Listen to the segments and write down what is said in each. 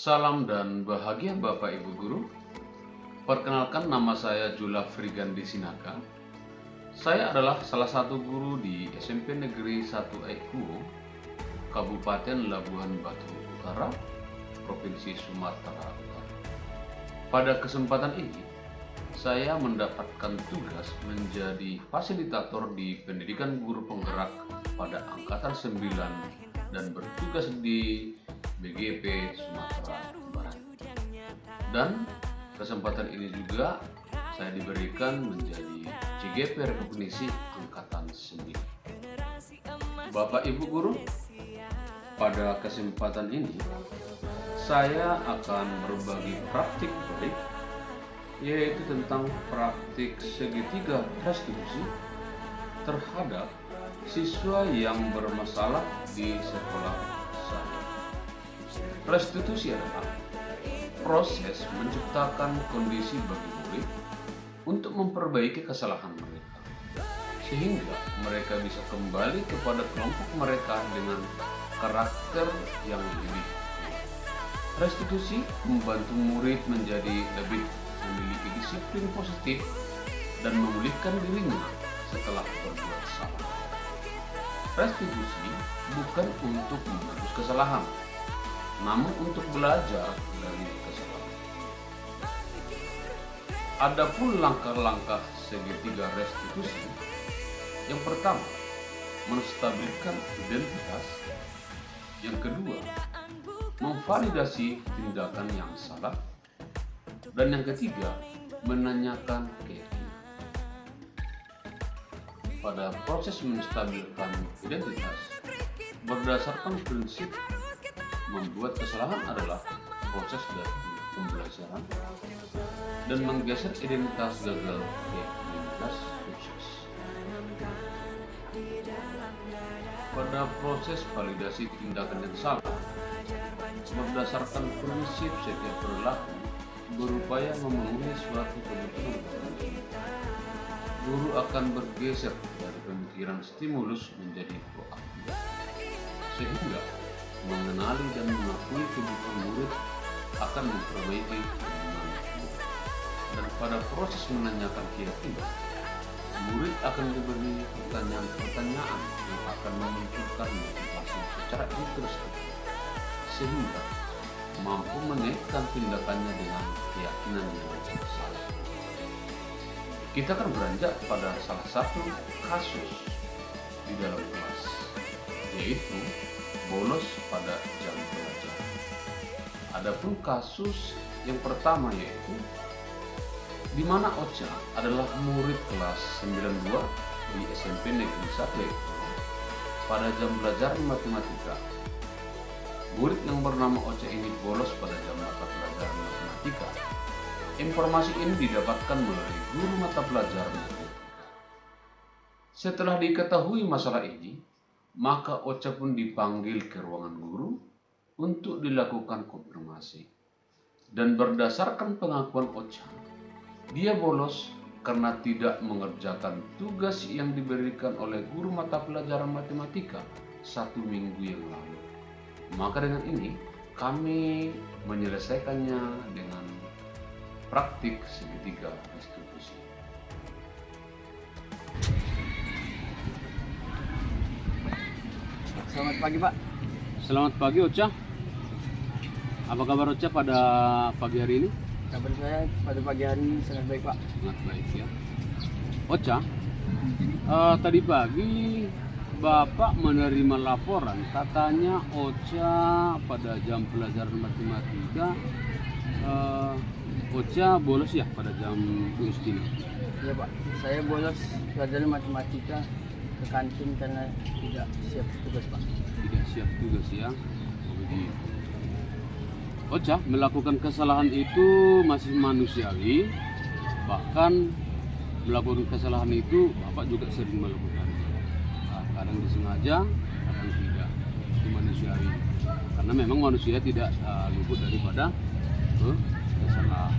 Salam dan bahagia Bapak Ibu Guru. Perkenalkan, nama saya Jula Frigandi Sinaka. Saya adalah salah satu guru di SMP Negeri 1 Aikuo, Kabupaten Labuhan Batu Utara, Provinsi Sumatera Utara. Pada kesempatan ini, saya mendapatkan tugas menjadi fasilitator di pendidikan guru penggerak pada angkatan 9 dan bertugas di BGP Sumatera Barat. Dan kesempatan ini juga saya diberikan menjadi CGP Rekognisi angkatan 9. Bapak Ibu Guru, pada kesempatan ini saya akan berbagi praktik baik, yaitu tentang praktik segitiga restitusi terhadap siswa yang bermasalah di sekolah saya. Restitusi adalah proses menciptakan kondisi bagi murid untuk memperbaiki kesalahan mereka, sehingga mereka bisa kembali kepada kelompok mereka dengan karakter yang lebih. Restitusi membantu murid menjadi lebih memiliki disiplin positif dan memulihkan dirinya setelah berbuat salah. Restitusi bukan untuk menebus kesalahan, namun untuk belajar dari kesalahan. Adapun langkah-langkah segitiga restitusi, yang pertama, menstabilkan identitas. Yang kedua, memvalidasi tindakan yang salah. Dan yang ketiga, menanyakan keyakinan. Pada proses menstabilkan identitas, berdasarkan prinsip membuat kesalahan adalah proses dari pembelajaran dan menggeser identitas gagal ke identitas sukses. Pada proses validasi tindakan yang salah, berdasarkan prinsip setiap perilaku berupaya memenuhi suatu kebutuhan tertentu, guru akan bergeser dari pemikiran stimulus menjadi proaktif, sehingga mengenali dan mengakui kebutuhan murid akan memperbaiki hubungan murid. Dan pada proses menanyakan keyakinan, murid akan diberi pertanyaan-pertanyaan yang akan memunculkan motivasi secara introspektif, sehingga mampu menaikkan tindakannya dengan keyakinan yang salah. Kita akan beranjak pada salah satu kasus di dalam kelas, yaitu bolos pada jam pelajaran. Adapun kasus yang pertama yaitu di mana Ocha adalah murid kelas 92 di SMP Negeri 1 pada jam pelajaran matematika. Murid yang bernama Ocha ini bolos pada jam mata pelajaran matematika. Informasi ini didapatkan melalui guru mata pelajaran matematika. Setelah diketahui masalah ini, maka Ocha pun dipanggil ke ruangan guru untuk dilakukan konfirmasi. Dan berdasarkan pengakuan Ocha, dia bolos karena tidak mengerjakan tugas yang diberikan oleh guru mata pelajaran matematika 1 minggu yang lalu. Maka dengan ini kami menyelesaikannya dengan praktik segitiga restitusi. Selamat pagi, Pak. Selamat pagi Ocha. Apa kabar Ocha pada pagi hari ini? Kabar saya pada pagi hari ini sangat baik, Pak. Sangat baik ya. Ocha, tadi pagi Bapak menerima laporan katanya Ocha pada jam pelajaran matematika Ocha bolos ya pada jam Agustina. Ya, Pak. Saya bolos pelajaran matematika ke kantin karena tidak siap tugas, Pak. Tidak siap tugas ya. Begitu. Ocha melakukan kesalahan itu masih manusiawi, bahkan melakukan kesalahan itu Bapak juga sering melakukan. Kadang disengaja, kadang tidak. Itu manusiawi. Karena memang manusia tidak luput daripada kesalahan.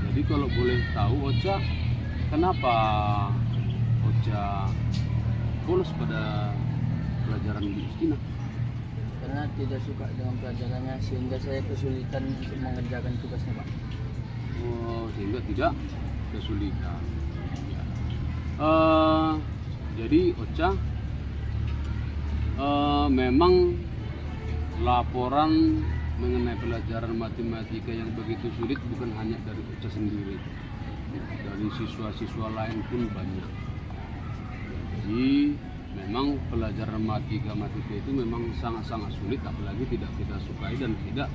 Jadi kalau boleh tahu Ocha, kenapa Ocha bolos pada pelajaran di Agustina? karena tidak suka dengan pelajarannya sehingga saya kesulitan untuk mengerjakan tugasnya, Pak. Oh, sehingga tidak kesulitan. Ya. Jadi Ocha, memang laporan mengenai pelajaran matematika yang begitu sulit bukan hanya dari Ocha sendiri, dari siswa-siswa lain pun banyak. Jadi memang pelajaran matematika itu memang sangat-sangat sulit, apalagi tidak kita sukai dan tidak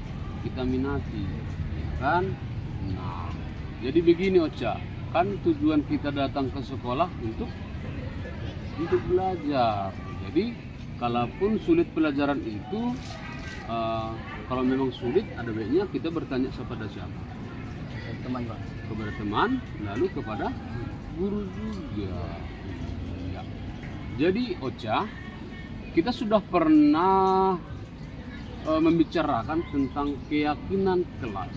kita minati, ya kan? Nah, jadi begini Ocha, kan tujuan kita datang ke sekolah untuk belajar. Jadi kalaupun sulit pelajaran itu, kalau memang sulit, ada baiknya kita bertanya kepada siapa? Teman, Pak. Kepada teman, lalu kepada guru juga. Ya. Jadi Ocha, kita sudah pernah membicarakan tentang keyakinan kelas.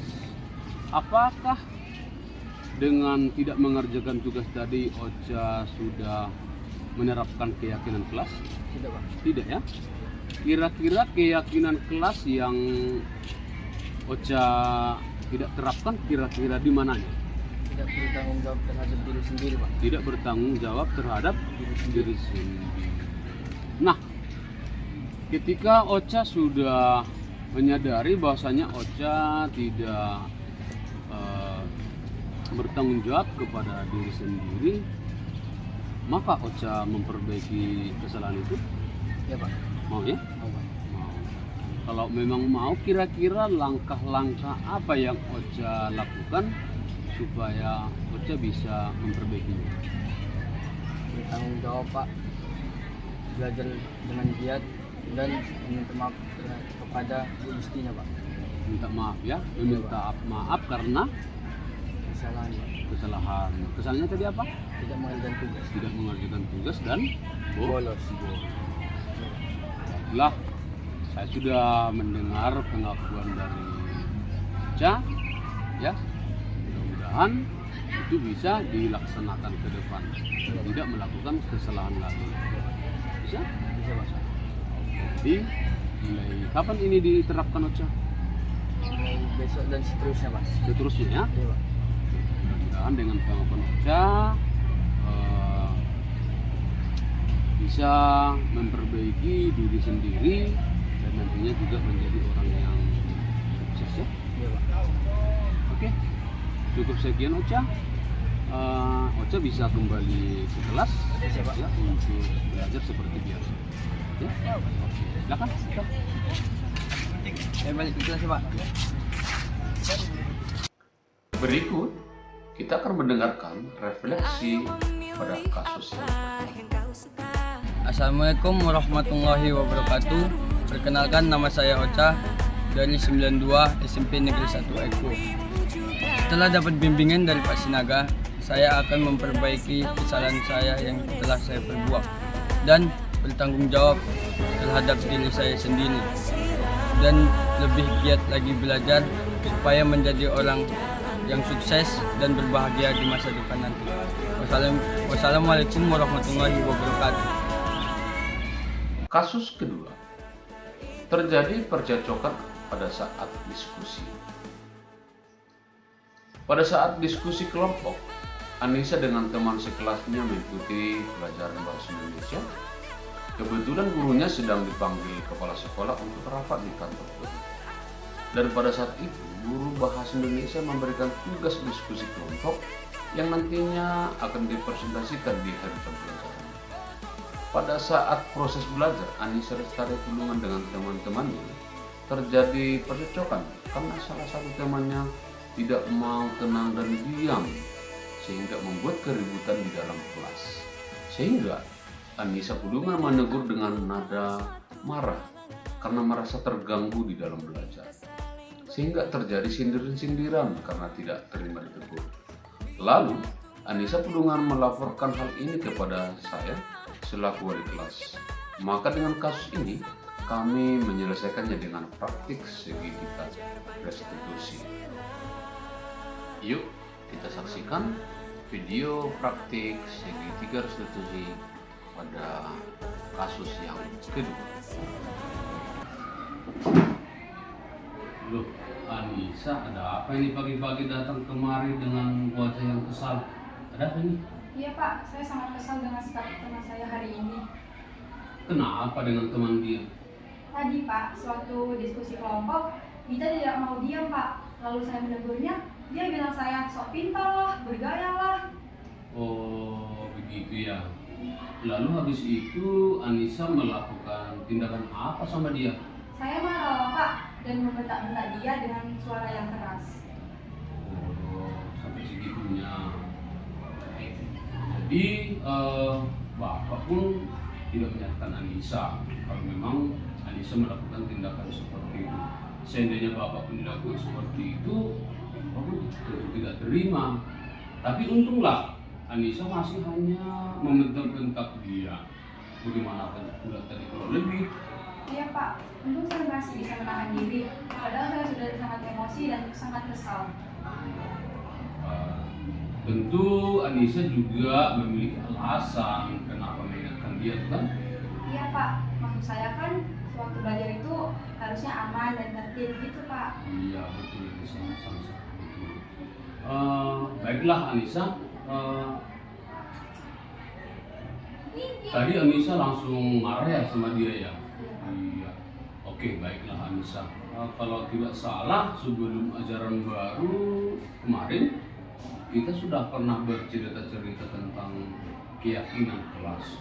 Apakah dengan tidak mengerjakan tugas tadi Ocha sudah menerapkan keyakinan kelas? Tidak, Pak. Tidak ya? Kira-kira keyakinan kelas yang Ocha tidak terapkan kira-kira di mananya? Tidak bertanggung jawab terhadap diri sendiri, Pak. Tidak bertanggung jawab terhadap diri sendiri. Nah, ketika Ocha sudah menyadari bahwasanya Ocha tidak bertanggung jawab kepada diri sendiri, maka Ocha memperbaiki kesalahan itu. Ya, Pak. Mau ya? Mau, Pak. Mau. Kalau memang mau, kira-kira langkah-langkah apa yang Ocha lakukan supaya Ocha bisa memperbaikinya? Bertanggung jawab, Pak. Belajar dengan giat dan meminta maaf kepada Bu istrinya, Pak. Minta maaf ya, meminta maaf karena Kesalahan, Pak. kesalahan. Kesalahannya tadi apa? Tidak mengerjakan tugas. Tidak mengerjakan tugas dan Bolos. Lah, saya sudah mendengar pengakuan dari Ocha, ya. Mudah-mudahan itu bisa dilaksanakan ke depan, tidak melakukan kesalahan lagi. Bisa? Bisa, Pak. Jadi, mulai kapan ini diterapkan Ocha? Mulai besok dan seterusnya, Pak. Seterusnya ya. Iya, Pak. Mudah-mudahan dengan pengakuan Ocha bisa memperbaiki diri sendiri dan nantinya juga menjadi orang yang sukses ya. Iya, Pak. Oke, cukup sekian Ocha. Ocha bisa kembali ke kelas Bisa, Pak. ya, untuk belajar seperti biasa. Ya, silakan. Ocha. Saya balik ke kelas, ya, Pak. Berikut kita akan mendengarkan refleksi pada kasus ini. Assalamualaikum warahmatullahi wabarakatuh. Perkenalkan, nama saya Ocha dari 92 SMP Negeri 1 Eko. Setelah dapat bimbingan dari Pak Sinaga, saya akan memperbaiki kesalahan saya yang telah saya perbuat dan bertanggung jawab terhadap diri saya sendiri dan lebih giat lagi belajar supaya menjadi orang yang sukses dan berbahagia di masa depan nanti. Wassalamualaikum warahmatullahi wabarakatuh. Kasus kedua, terjadi percekcokan pada saat diskusi. Pada saat diskusi kelompok, Anissa dengan teman sekelasnya mengikuti pelajaran bahasa Indonesia. Kebetulan gurunya sedang dipanggil kepala sekolah untuk rapat di kantor guru. Dan pada saat itu, guru bahasa Indonesia memberikan tugas diskusi kelompok yang nantinya akan dipresentasikan di hari pembelajaran. Pada saat proses belajar, Anissa Lestari Tulungan dengan teman-temannya terjadi percekcokan karena salah satu temannya tidak mau tenang dan diam, sehingga membuat keributan di dalam kelas. Sehingga Anissa Tulungan menegur dengan nada marah karena merasa terganggu di dalam belajar. Sehingga terjadi sindiran-sindiran karena tidak terima ditegur. Lalu Anissa Tulungan melaporkan hal ini kepada saya selaku wali kelas. Maka dengan kasus ini kami menyelesaikannya dengan praktik segitiga restitusi. Yuk kita saksikan video praktik segitiga restitusi pada kasus yang kedua. Loh, Anissa, ada apa ini pagi-pagi datang kemari dengan wajah yang kesal? Ada apa ini? Iya Pak, saya sangat kesal dengan sikap teman saya hari ini. Kenapa dengan teman dia? Tadi Pak, suatu diskusi kelompok, Dita tidak mau diam Pak. Lalu saya menegurnya, dia bilang saya sok pintar lah, bergaya lah. Oh, begitu ya. Lalu habis itu Anissa melakukan tindakan apa sama dia? Saya marah lah Pak, dan membentak-bentak dia dengan suara yang keras. Oh, sampai segitunya. Jadi Bapak pun tidak menyatakan Anissa kalau memang Anissa melakukan tindakan seperti itu. Seandainya Bapak pun dilakukan seperti itu, Bapak pun tentu tidak terima. Tapi untunglah Anissa masih hanya membentak-bentak dia. Bagaimana pula tadi kalau lebih? Iya Pak, untung saya masih bisa menahan diri. Padahal saya sudah sangat emosi dan sangat kesal. Tentu Anissa juga memiliki alasan kenapa mengingatkan dia, kan? Iya Pak, maksud saya kan waktu belajar itu harusnya aman dan tertib gitu Pak. Iya betul, Anissa, sama-sama betul. Baiklah Anissa, tadi Anissa langsung marah ya sama dia ya? Iya. Oke, baiklah Anissa. Kalau tidak salah sebelum ajaran baru kemarin kita sudah pernah bercerita-cerita tentang keyakinan kelas.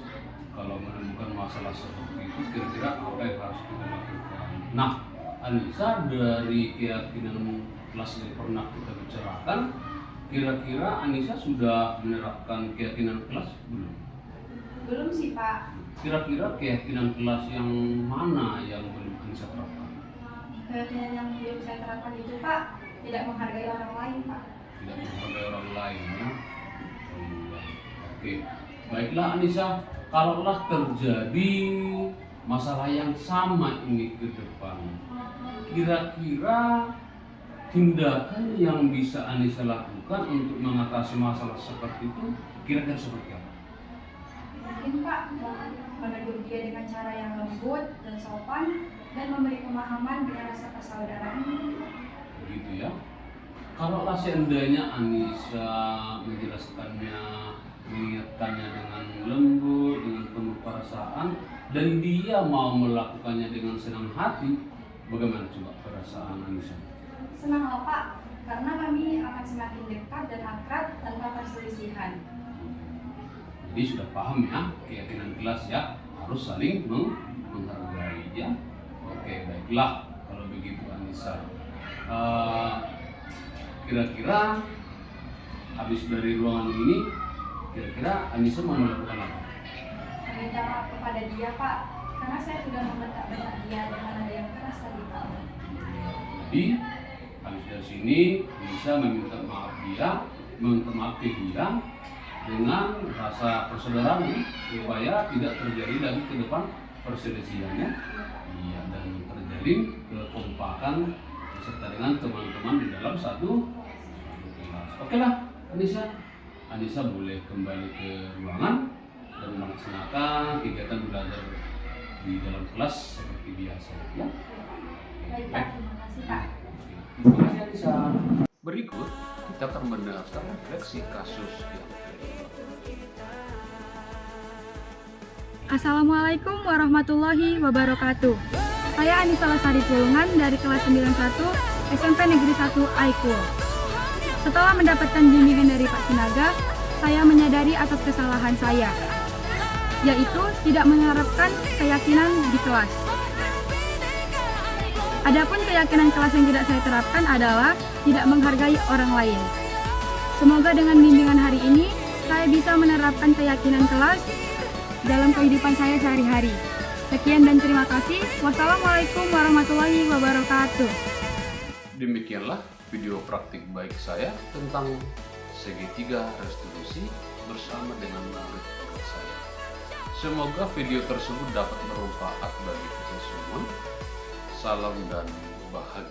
Kalau menemukan masalah seperti itu, kira-kira apa yang harus kita lakukan? Nah, Anissa, dari keyakinan kelas yang pernah kita bicarakan, kira-kira Anissa sudah menerapkan keyakinan kelas belum? Belum sih Pak. Kira-kira keyakinan kelas yang mana yang belum Anissa terapkan? Keyakinan yang belum saya terapkan itu Pak, tidak menghargai orang lain Pak. Tidak menghargai orang lain ya. Oke, baiklah Anissa, kalaulah terjadi masalah yang sama ini ke depan, kira-kira tindakan yang bisa Anissa lakukan untuk mengatasi masalah seperti itu kira-kira seperti apa? Mungkin Pak menegur dia dengan cara yang lembut dan sopan dan memberi pemahaman dengan rasa persaudaraan mungkin Pak. Begitu ya. Kalaulah seandainya Anissa menjelaskannya, mengingatkannya dengan lembut, dengan penuh perasaan, dan dia mau melakukannya dengan senang hati, bagaimana coba perasaan Anissa? Senang lah Pak, karena kami akan semakin dekat dan akrab tanpa perselisihan. Jadi sudah paham ya, keyakinan kelas ya, harus saling menghargai ya. Oke, baiklah kalau begitu Anissa. Kira-kira habis dari ruangan ini, kira-kira Anissa mau melakukan apa? Meminta maaf kepada dia Pak, karena saya sudah membentak-bentak dia dengan nada yang keras tadi Pak. Jadi habis dari sini bisa meminta maaf ke dia dengan rasa persaudaraan supaya tidak terjadi lagi ke depan perselisihannya. Iya, dan terjalin kekompakan serta dengan teman-teman di dalam satu kelas. Oke lah Anissa boleh kembali ke ruangan dan melaksanakan kegiatan belajar di dalam kelas seperti biasa ya. Baik Pak, terima kasih Pak. Terima kasih Anissa. Berikut kita akan mendengarkan refleksi kasus yang Assalamualaikum warahmatullahi wabarakatuh. Saya Anissa Lesari Pulungan dari kelas 91 SMP Negeri 1 Aikul. Setelah mendapatkan bimbingan dari Pak Sinaga, saya menyadari atas kesalahan saya, yaitu tidak menerapkan keyakinan di kelas. Adapun keyakinan kelas yang tidak saya terapkan adalah tidak menghargai orang lain. Semoga dengan bimbingan hari ini, saya bisa menerapkan keyakinan kelas dalam kehidupan saya sehari-hari. Sekian dan terima kasih. Wassalamualaikum warahmatullahi wabarakatuh. Demikianlah video praktik baik saya tentang segitiga restitusi bersama dengan murid saya. Semoga video tersebut dapat bermanfaat bagi kita semua. Salam dan bahagia.